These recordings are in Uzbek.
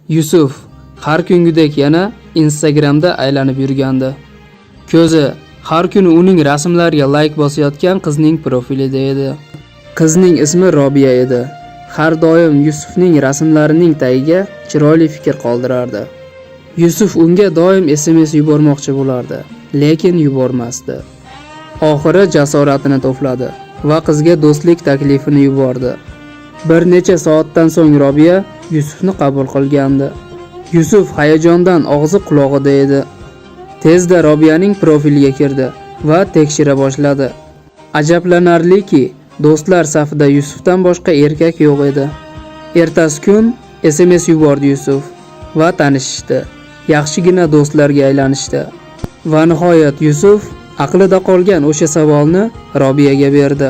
Yusuf har kungidek yana Instagramda aylanib yurgandi. Ko'zi har kuni uning rasmlariga like bosayotgan qizning profilida edi. Qizning ismi Robiya edi. Har doim Yusufning rasmlarining tagiga chiroyli fikr qoldirardi. Yusuf unga doim SMS yubormoqchi bo'lardi, lekin yubormasdi. Oxiri jasoratini to'pladi va qizga do'stlik taklifini yubordi. Bir necha soatdan so'ng Robiya Yusufni qabul qilgandi. Yusuf hayajondan og'zi qulog'ida edi. Tezda Robiyaning profiliga kirdi va tekshira boshladi. Ajablanarliki, do'stlar safida Yusufdan boshqa erkak yo'q edi. Ertasi kun SMS yubordi Yusuf va tanishishdi. Yaxshigina do'stlarga aylanishdi. Va nihoyat Yusuf aqlida qolgan o'sha savolni Robiyaga berdi.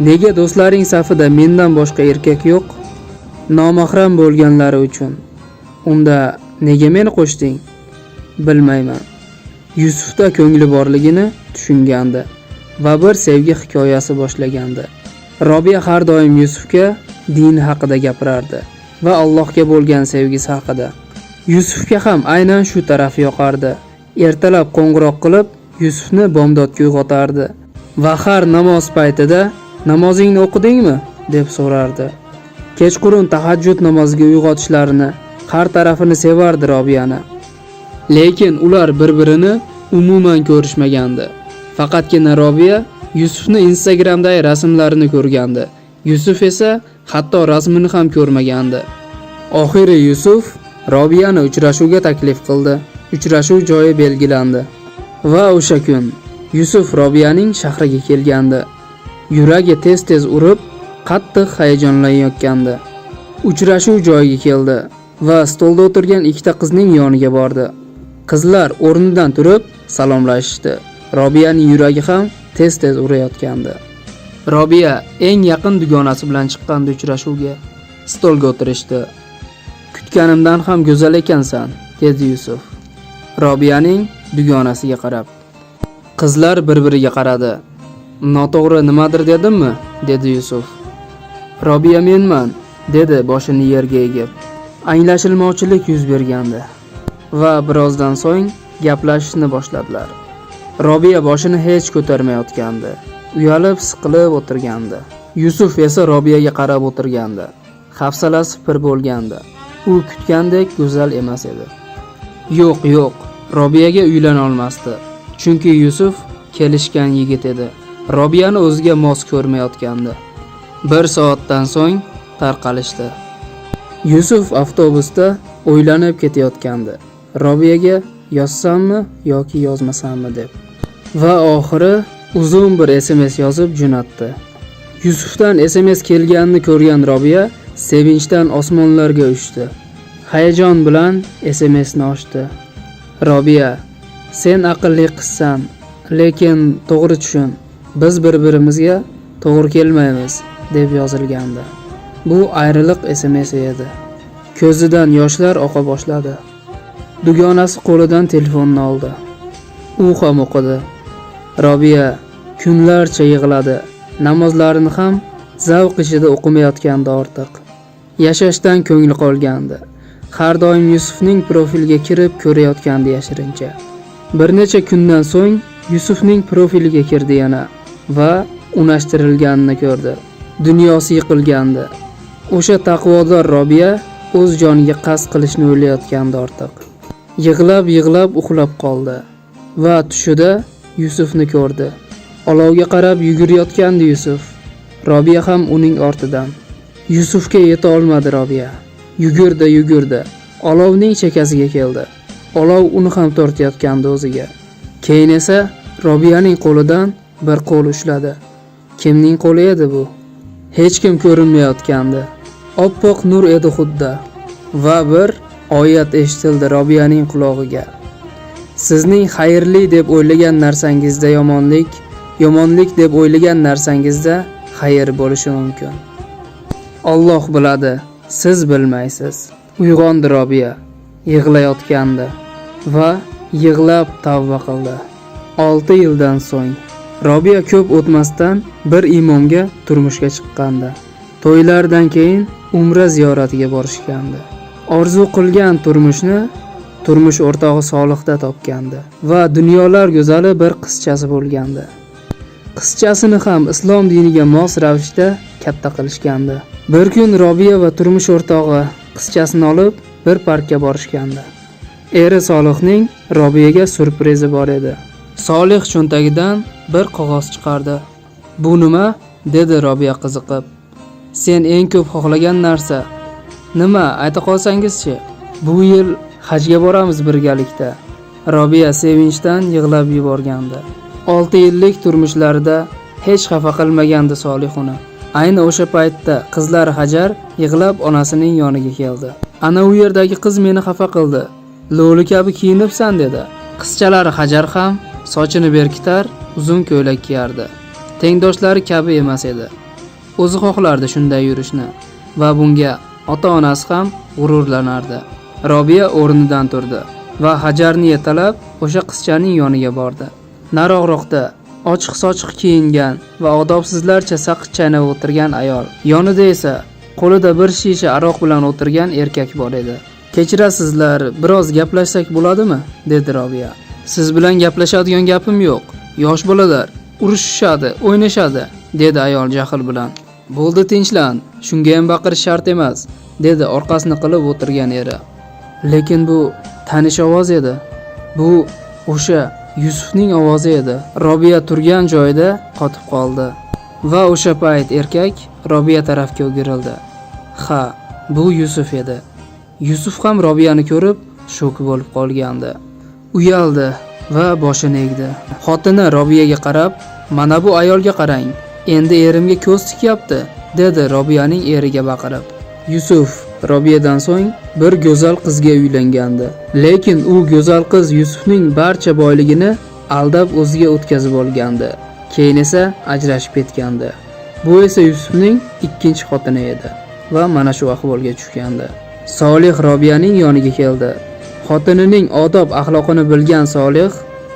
Nega do'stlaring safida mendan boshqa erkak yo'q? Nomahram bo'lganlari uchun. Unda nega meni qo'shding? Bilmayman. Yusufda ko'ngli borligini tushungandi va bir sevgi hikoyasi boshlagandi. Robiya har doim Yusufga din haqida gapirardi va Allohga bo'lgan sevgisi haqida. Yusufga ham aynan shu taraf yoqardi. Ertalab qo'ng'iroq qilib, Yusufni bomdodga uyg'otardi va har namoz paytida "Namozingni o'qidingmi?" deb so'rardi. Kechqurun tahajjud namoziga uyg'otishlarini, har tarafini sevardi Robiyani. Lekin ular bir-birini umuman ko'rishmagandi. Faqatgina Robiya Yusufni Instagramdagi rasmlarini ko'rgandi. Yusuf esa hatto rasmini ham ko'rmagandi. Oxiri Yusuf Robiyani uchrashuvga taklif qildi. Uchrashuv joyi belgilandi. Va o'sha kun Yusuf Robiyaning shahriga kelgandi. Yuragi tez-tez urib, qattiq hayajonlanayotgandi. Uchrashuv joyiga keldi va stolda o'tirgan ikkita qizning yoniga bordi. Qizlar o'rnidan turib salomlashishdi. Robiyaning yuragi ham tez-tez urayotgandi. Robiya eng yaqin dugonasi bilan chiqqandi uchrashuvga. Stolga o'tirishdi. Kutganimdan ham go'zal ekansan, dedi Yusuf. Robiyaning dugonasiga qarab. Qizlar bir-biriga qaradi. Noto'g'ri nimadir dedimmi? Dedi Yusuf. Robiya menman, dedi boshini yerga egib. Anglashilmovchilik yuz bergandi va birozdan so'ng gaplashishni boshladilar. Robiya boshini hech ko'tarmayotgandi. Uyalib, siqilib o'tirgandi. Yusuf esa Robiyaga qarab o'tirgandi. Hafsalasi pir bo'lgandi. U kutgandek go'zal emas edi. Yo'q, Robiyaga uylana olmasdi. Chunki Yusuf kelishgan yigit edi. Robiyani o'ziga mos ko'rmayotgandi. Bir soatdan so'ng tarqalishdi. Yusuf avtobusda o'ylanib ketayotgandi. Robiyaga yozsammi yoki yozmasammi deb. Va oxiri uzun bir SMS yozib jo'natdi. Yusufdan SMS kelganini ko'rgan Robiya sevinchdan osmonlarga uchdi. Hayajon bilan SMSni ochdi. Robiya, sen aqlli qizsan, lekin to'g'ri tushun. Biz bir-birimizga to'g'ri kelmaymiz, deb yozilgandi. Bu ayriliq SMS edi. Ko'zidan yoshlar oqa boshladi. Dugonasi qo'lidan telefonni oldi. U ham o'qidi. Robiya kunlarcha yig'ladi. Namozlarini ham zavq ichida o'qimayotgandi ortiq. Yashashdan ko'ngli qolgandi. Har doim Yusufning profiliga kirib ko'rayotgandi yashirincha. Bir necha kundan so'ng Yusufning profiliga kirdi yana va unashtirilganini ko'rdi. Dunyosi yiqilgandi. O'sha taqvodor Robiya o'z joniga qasd qilishni o'ylayotgandi ortiq. Yig'lab uxlab qoldi va tushida Yusufni ko'rdi. Olovga qarab yugurayotgandi Yusuf. Robiya ham uning ortidan. Yusufga yeta olmadi Robiya. Yugurdi. Olovning chekkasiga keldi. Olov uni ham tortayotgandi o'ziga. Keyin esa Robiyaning qo'lidan bir qo'l ushladi. Kimning qo'li edi bu? Hech kim ko'rinmayotgandi. Oppoq nur edi xuddi. Va bir oyat eshitildi Robiyaning quloqiga. Sizning xayrli deb o'ylagan narsangizda yomonlik, yomonlik deb o'ylagan narsangizda xayr bo'lishi mumkin. Alloh biladi, siz bilmaysiz. Uyg'ondi Robiya, yig'layotgandi va yig'lab tavba qildi. 6 yildan so'ng Robiya ko'p o'tmasdan bir imomga turmushga chiqqandi. To'ylardan keyin umra ziyoratiga borishgandi. Orzu qilgan turmushni turmush o'rtog'i Solihda topgandi va dunyolar go'zali bir qizchasi bo'lgandi. Qizchasini ham islom diniga mos ravishda katta qilishgandi. Bir kun Robiya va turmush o'rtog'i qizchasini olib bir parkka borishgandi. Eri Solihning Robiyaga surprizi bor edi. Solih cho'ntagidan bir qog'oz chiqardi. "Bu nima?" dedi Robiya qiziqib. "Sen eng ko'p xohlagan narsa nima, ayta qolsangiz-chi? Bu yil hajga boramiz birgalikda." Robiya sevinchdan yig'lab yuborgandi. 6 yillik turmushlarida hech xafa qilmagandi Solih uni. Ayni o'sha paytda qizlari Hajar yig'lab onasining yoniga keldi. "Ana u yerdagi qiz meni xafa qildi. Lo'li kabi kiyinibsan" dedi. Qizchalari Hajar ham sochini berkitar, uzun ko'ylak kiyardi. Tengdoshlari kabi emas edi. O'zi xohlardi shunday yurishni va bunga ota-onasi ham g'ururlanardi. Robiya o'rnidan turdi va Hajarni yetalab o'sha qizchaning yoniga bordi. Nariroqda ochiq-sochiq kiyingan va odobsizlarcha saqich chaynab o'tirgan ayol, yonida esa qo'lida bir shisha aroq bilan o'tirgan erkak bor edi. "Kechirasizlar, biroz gaplashsak bo'ladimi?" dedi Robiya. "Siz bilan gaplashadigan gapim yo'q. Yosh bolalar urushishadi, o'ynashadi", dedi ayol jahl bilan. "Bo'ldi, tinchlan, shunga ham baqirish shart emas", dedi orqasini qilib o'tirgan eri. Lekin bu tanish ovoz edi. Bu o'sha Yusufning ovozi edi. Robiya turgan joyida qotib qoldi va o'sha payt erkak Robiya tarafga o'girildi. Ha, bu Yusuf edi. Yusuf ham Robiyani ko'rib shok bo'lib qolgandi. Uyaldi va boshini egdi. Xotini Robiyaga qarab, "Mana bu ayolga qarang, endi erimga ko'z tikyapti", dedi Robiyaning eriga baqirib. Yusuf Robiyadan so'ng bir go'zal qizga uylangandi. Lekin u go'zal qiz Yusufning barcha boyligini aldab o'ziga o'tkazib olgandi. Keyin esa ajrashib ketgandi. Bu esa Yusufning ikkinchi xotini edi va mana shu ahvolga tushgandi. Solih Robiyaning yoniga keldi. Xotinining odob axloqini bilgan Solih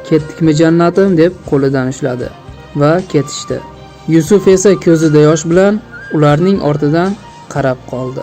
"Ketdikmi jannatim" deb qo'lidan ushladi va ketishdi. Yusuf esa ko'zida yosh bilan ularning ortidan qarab qoldi.